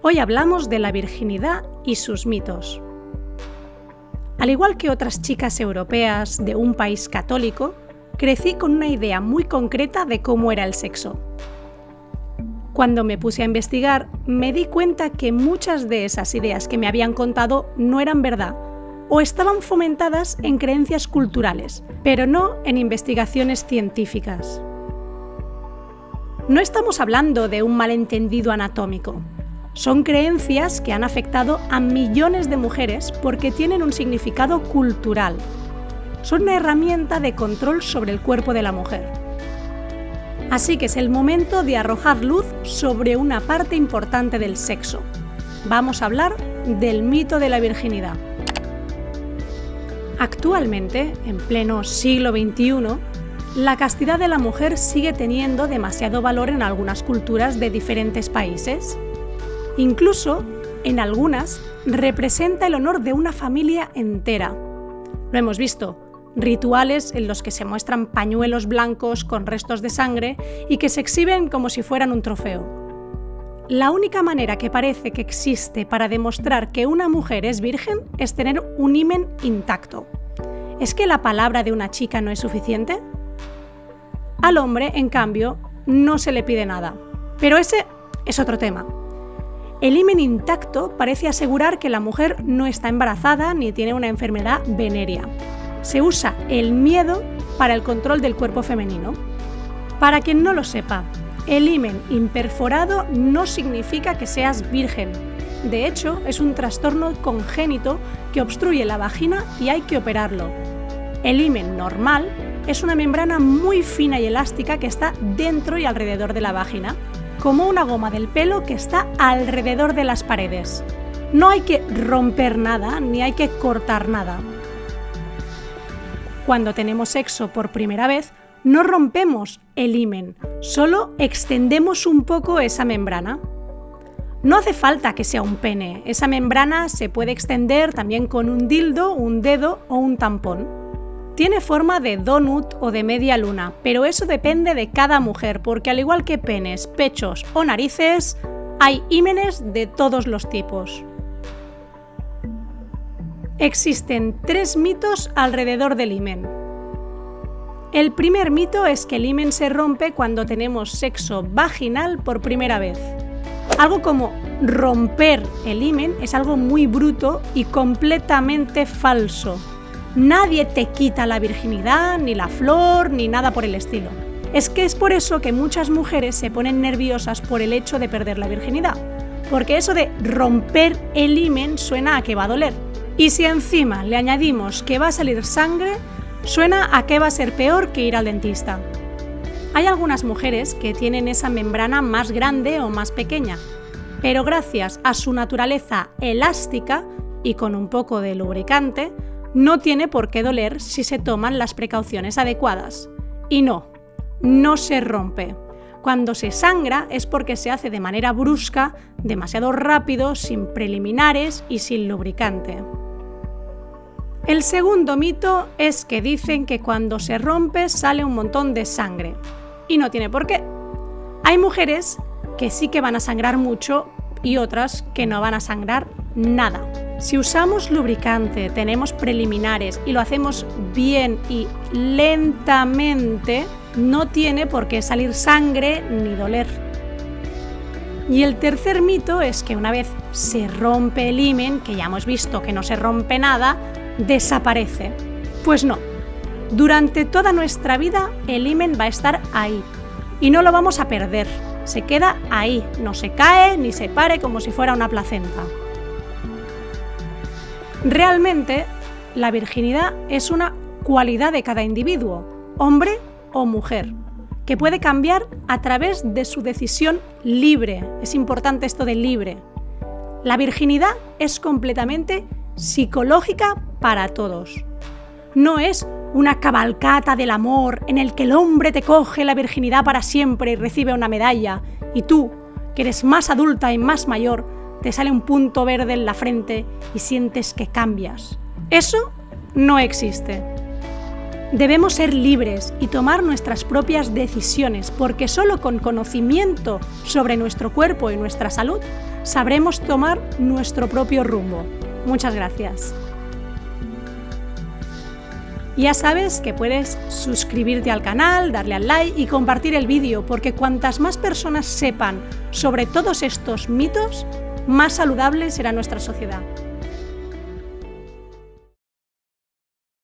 Hoy hablamos de la virginidad y sus mitos. Al igual que otras chicas europeas de un país católico, crecí con una idea muy concreta de cómo era el sexo. Cuando me puse a investigar, me di cuenta que muchas de esas ideas que me habían contado no eran verdad o estaban fomentadas en creencias culturales, pero no en investigaciones científicas. No estamos hablando de un malentendido anatómico. Son creencias que han afectado a millones de mujeres porque tienen un significado cultural. Son una herramienta de control sobre el cuerpo de la mujer. Así que es el momento de arrojar luz sobre una parte importante del sexo. Vamos a hablar del mito de la virginidad. Actualmente, en pleno siglo XXI, la castidad de la mujer sigue teniendo demasiado valor en algunas culturas de diferentes países. Incluso, en algunas, representa el honor de una familia entera. Lo hemos visto, rituales en los que se muestran pañuelos blancos con restos de sangre y que se exhiben como si fueran un trofeo. La única manera que parece que existe para demostrar que una mujer es virgen es tener un himen intacto. ¿Es que la palabra de una chica no es suficiente? Al hombre, en cambio, no se le pide nada. Pero ese es otro tema. El himen intacto parece asegurar que la mujer no está embarazada ni tiene una enfermedad venérea. Se usa el miedo para el control del cuerpo femenino. Para quien no lo sepa, el himen imperforado no significa que seas virgen. De hecho, es un trastorno congénito que obstruye la vagina y hay que operarlo. El himen normal es una membrana muy fina y elástica que está dentro y alrededor de la vagina, como una goma del pelo que está alrededor de las paredes. No hay que romper nada ni hay que cortar nada. Cuando tenemos sexo por primera vez, no rompemos el himen, solo extendemos un poco esa membrana. No hace falta que sea un pene, esa membrana se puede extender también con un dildo, un dedo o un tampón. Tiene forma de donut o de media luna, pero eso depende de cada mujer, porque al igual que penes, pechos o narices, hay hímenes de todos los tipos. Existen 3 mitos alrededor del himen. El primer mito es que el himen se rompe cuando tenemos sexo vaginal por primera vez. Algo como romper el himen es algo muy bruto y completamente falso. Nadie te quita la virginidad, ni la flor, ni nada por el estilo. Es que es por eso que muchas mujeres se ponen nerviosas por el hecho de perder la virginidad, porque eso de romper el himen suena a que va a doler. Y si encima le añadimos que va a salir sangre, suena a que va a ser peor que ir al dentista. Hay algunas mujeres que tienen esa membrana más grande o más pequeña, pero gracias a su naturaleza elástica y con un poco de lubricante, no tiene por qué doler si se toman las precauciones adecuadas. Y no se rompe. Cuando se sangra es porque se hace de manera brusca, demasiado rápido, sin preliminares y sin lubricante. El segundo mito es que dicen que cuando se rompe sale un montón de sangre. Y no tiene por qué. Hay mujeres que sí que van a sangrar mucho y otras que no van a sangrar nada. Si usamos lubricante, tenemos preliminares y lo hacemos bien y lentamente, no tiene por qué salir sangre ni doler. Y el tercer mito es que una vez se rompe el himen, que ya hemos visto que no se rompe nada, desaparece. Pues no. Durante toda nuestra vida el himen va a estar ahí y no lo vamos a perder. Se queda ahí, no se cae ni se pare como si fuera una placenta. Realmente, la virginidad es una cualidad de cada individuo, hombre o mujer, que puede cambiar a través de su decisión libre. Es importante esto de libre. La virginidad es completamente psicológica para todos. No es una cabalgata del amor en el que el hombre te coge la virginidad para siempre y recibe una medalla, y tú, que eres más adulta y más mayor, te sale un punto verde en la frente y sientes que cambias. Eso no existe. Debemos ser libres y tomar nuestras propias decisiones, porque solo con conocimiento sobre nuestro cuerpo y nuestra salud sabremos tomar nuestro propio rumbo. Muchas gracias. Ya sabes que puedes suscribirte al canal, darle al like y compartir el vídeo, porque cuantas más personas sepan sobre todos estos mitos, más saludable será nuestra sociedad.